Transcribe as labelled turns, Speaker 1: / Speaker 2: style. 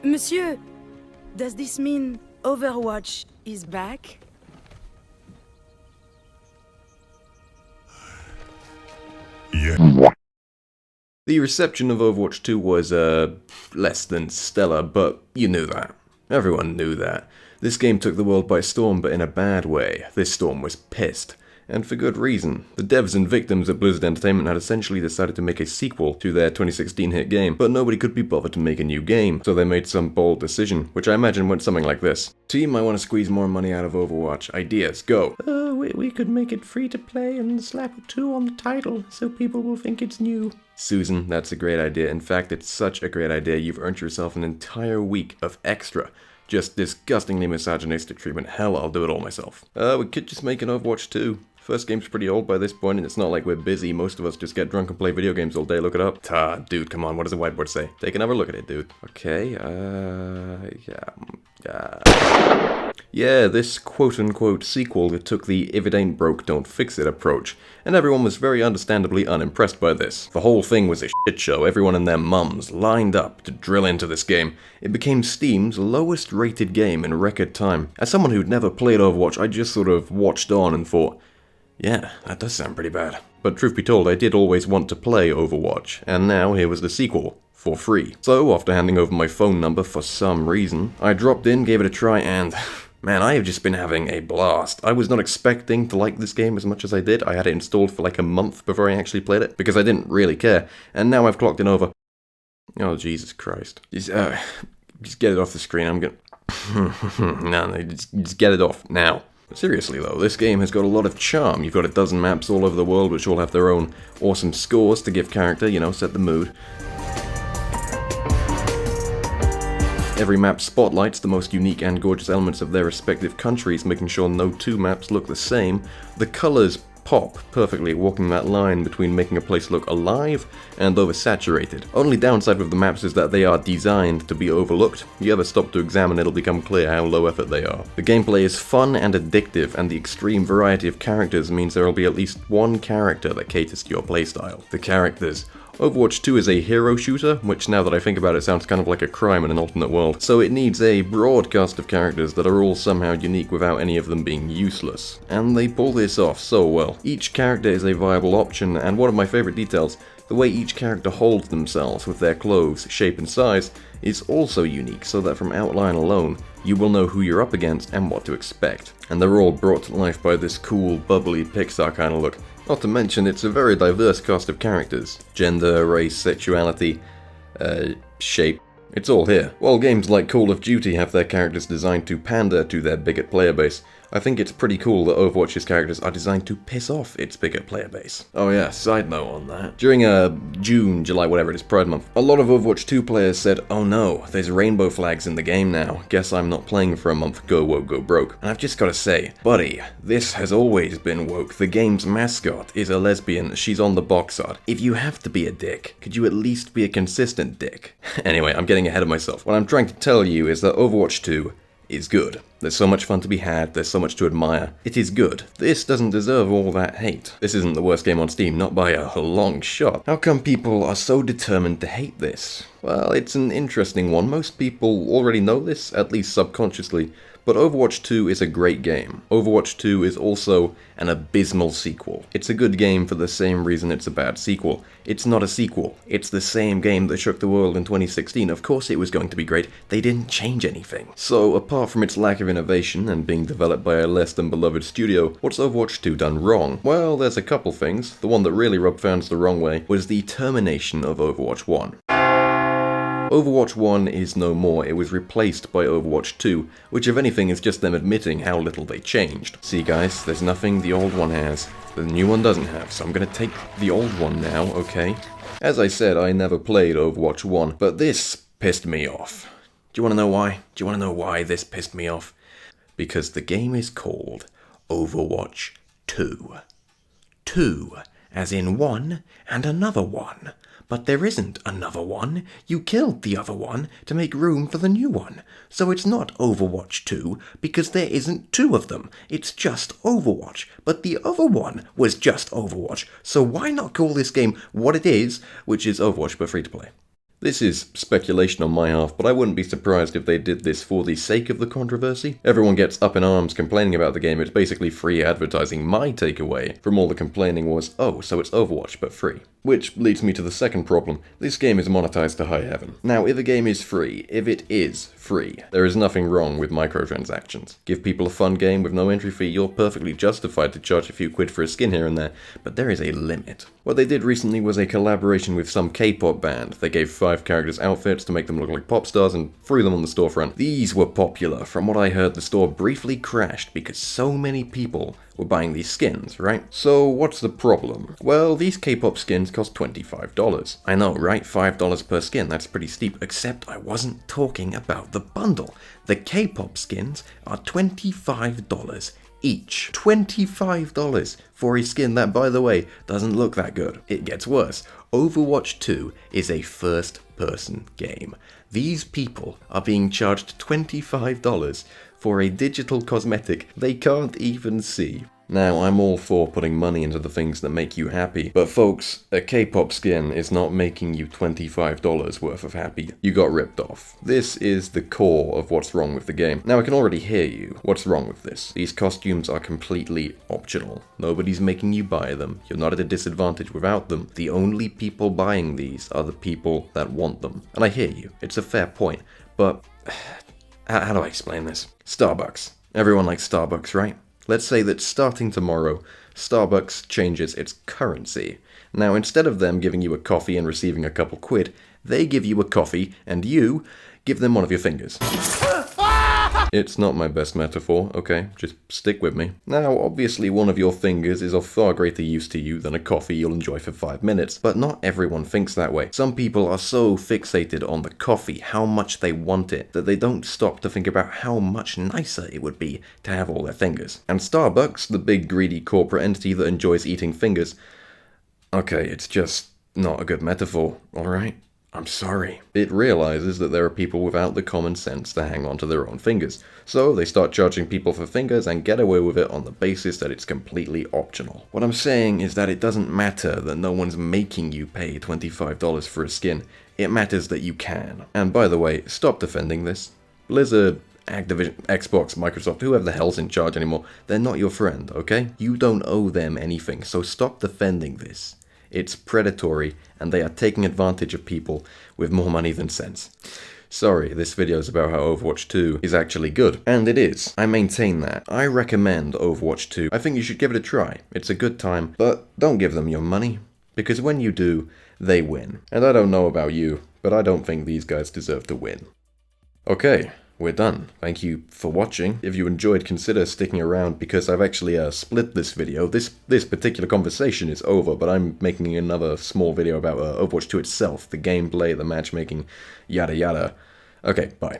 Speaker 1: Monsieur, does this mean Overwatch is back?
Speaker 2: Yeah.
Speaker 3: The reception of Overwatch 2 was, less than stellar, but you knew that. Everyone knew that. This game took the world by storm, but in a bad way. This storm was pissed. And for good reason. The devs and victims at Blizzard Entertainment had essentially decided to make a sequel to their 2016 hit game, but nobody could be bothered to make a new game, so they made some bold decision, which I imagine went something like this. Team, I want to squeeze more money out of Overwatch. Ideas, go! We could make it free to play and slap a 2 on the title, so people will think it's new. Susan, that's a great idea. In fact, it's such a great idea, you've earned yourself an entire week of extra. Just disgustingly misogynistic treatment. Hell, I'll do it all myself. We could just make an Overwatch 2. First game's pretty old by this point, and it's not like we're busy. Most of us just get drunk and play video games all day. Look it up. Dude, come on. What does the whiteboard say? Take another look at it, dude. Okay, yeah, this quote-unquote sequel that took the if it ain't broke, don't fix it approach, and everyone was very understandably unimpressed by this. The whole thing was a shit show, everyone and their mums lined up to drill into this game. It became Steam's lowest rated game in record time. As someone who'd never played Overwatch, I just sort of watched on and thought, yeah, that does sound pretty bad. But truth be told, I did always want to play Overwatch, and now here was the sequel. For free. So, after handing over my phone number for some reason, I dropped in, gave it a try, and man, I have just been having a blast. I was not expecting to like this game as much as I did. I had it installed for like a month before I actually played it, because I didn't really care, and now I've clocked in over... Oh, Jesus Christ. Just get it off the screen, I'm gonna... no, just get it off, now. Seriously though, this game has got a lot of charm. You've got a dozen maps all over the world which all have their own awesome scores to give character, you know, set the mood. Every map spotlights the most unique and gorgeous elements of their respective countries, making sure no two maps look the same. The colours pop perfectly, walking that line between making a place look alive and oversaturated. Only downside with the maps is that they are designed to be overlooked. You ever stop to examine, it'll become clear how low effort they are. The gameplay is fun and addictive, and the extreme variety of characters means there will be at least one character that caters to your playstyle. The characters. Overwatch 2 is a hero shooter, which now that I think about it sounds kind of like a crime in an alternate world, so it needs a broad cast of characters that are all somehow unique without any of them being useless. And they pull this off so well. Each character is a viable option, and one of my favourite details, the way each character holds themselves with their clothes, shape and size, is also unique, so that from outline alone, you will know who you're up against and what to expect. And they're all brought to life by this cool, bubbly Pixar kind of look. Not to mention, it's a very diverse cast of characters. Gender, race, sexuality, shape. It's all here. While games like Call of Duty have their characters designed to pander to their bigot player base, I think it's pretty cool that Overwatch's characters are designed to piss off its bigot player base. Oh yeah, side note on that. During June, July, whatever it is, Pride Month, a lot of Overwatch 2 players said, oh no, there's rainbow flags in the game now. Guess I'm not playing for a month, go woke, go broke. And I've just gotta say, buddy, this has always been woke. The game's mascot is a lesbian, she's on the box art. If you have to be a dick, could you at least be a consistent dick? Anyway, I'm getting ahead of myself. What I'm trying to tell you is that Overwatch 2 is good. There's so much fun to be had, there's so much to admire. It is good. This doesn't deserve all that hate. This isn't the worst game on Steam, not by a long shot. How come people are so determined to hate this? Well, it's an interesting one. Most people already know this, at least subconsciously, but Overwatch 2 is a great game. Overwatch 2 is also an abysmal sequel. It's a good game for the same reason it's a bad sequel. It's not a sequel. It's the same game that shook the world in 2016. Of course it was going to be great. They didn't change anything. So, apart from its lack of innovation and being developed by a less than beloved studio, what's Overwatch 2 done wrong? Well, there's a couple things. The one that really rubbed fans the wrong way was the termination of Overwatch 1. Overwatch 1 is no more, it was replaced by Overwatch 2, which if anything is just them admitting how little they changed. See guys, there's nothing the old one has, the new one doesn't have, so I'm gonna take the old one now, okay? As I said, I never played Overwatch 1, but this pissed me off. Do you wanna know why? Do you wanna know why this pissed me off? Because the game is called Overwatch 2. 2, as in one and another one. But there isn't another one. You killed the other one to make room for the new one. So it's not Overwatch 2, because there isn't two of them. It's just Overwatch. But the other one was just Overwatch. So why not call this game what it is, which is Overwatch but free to play? This is speculation on my half, but I wouldn't be surprised if they did this for the sake of the controversy. Everyone gets up in arms complaining about the game. It's basically free advertising. My takeaway from all the complaining was, oh, so it's Overwatch, but free. Which leads me to the second problem. This game is monetized to high heaven. Now, if a game is free, there is nothing wrong with microtransactions. Give people a fun game with no entry fee, you're perfectly justified to charge a few quid for a skin here and there, but there is a limit. What they did recently was a collaboration with some K-pop band. They gave 5 characters outfits to make them look like pop stars and threw them on the storefront. These were popular. From what I heard, the store briefly crashed because so many people were buying these skins, right? So what's the problem? Well, these K-pop skins cost $25. I know, right? $5 per skin, that's pretty steep, except I wasn't talking about the bundle. The K-pop skins are $25 each. $25 for a skin that, by the way, doesn't look that good. It gets worse. Overwatch 2 is a first-person game. These people are being charged $25 for a digital cosmetic they can't even see. Now, I'm all for putting money into the things that make you happy, but folks, a K-pop skin is not making you $25 worth of happy. You got ripped off. This is the core of what's wrong with the game. Now, I can already hear you. What's wrong with this? These costumes are completely optional. Nobody's making you buy them. You're not at a disadvantage without them. The only people buying these are the people that want them. And I hear you. It's a fair point, but how do I explain this? Starbucks. Everyone likes Starbucks, right? Let's say that starting tomorrow, Starbucks changes its currency. Now, instead of them giving you a coffee and receiving a couple quid, they give you a coffee and you give them one of your fingers. It's not my best metaphor, okay? Just stick with me. Now, obviously one of your fingers is of far greater use to you than a coffee you'll enjoy for 5 minutes, but not everyone thinks that way. Some people are so fixated on the coffee, how much they want it, that they don't stop to think about how much nicer it would be to have all their fingers. And Starbucks, the big greedy corporate entity that enjoys eating fingers, okay, it's just not a good metaphor, alright? I'm sorry. It realizes that there are people without the common sense to hang on to their own fingers. So they start charging people for fingers and get away with it on the basis that it's completely optional. What I'm saying is that it doesn't matter that no one's making you pay $25 for a skin. It matters that you can. And by the way, stop defending this. Blizzard, Activision, Xbox, Microsoft, whoever the hell's in charge anymore, they're not your friend, okay? You don't owe them anything, so stop defending this. It's predatory, and they are taking advantage of people with more money than sense. Sorry, this video is about how Overwatch 2 is actually good. And it is. I maintain that. I recommend Overwatch 2. I think you should give it a try. It's a good time, but don't give them your money. Because when you do, they win. And I don't know about you, but I don't think these guys deserve to win. Okay. We're done. Thank you for watching. If you enjoyed, consider sticking around because I've actually split this video. This particular conversation is over, but I'm making another small video about Overwatch 2 itself, the gameplay, the matchmaking, yada yada. Okay, bye.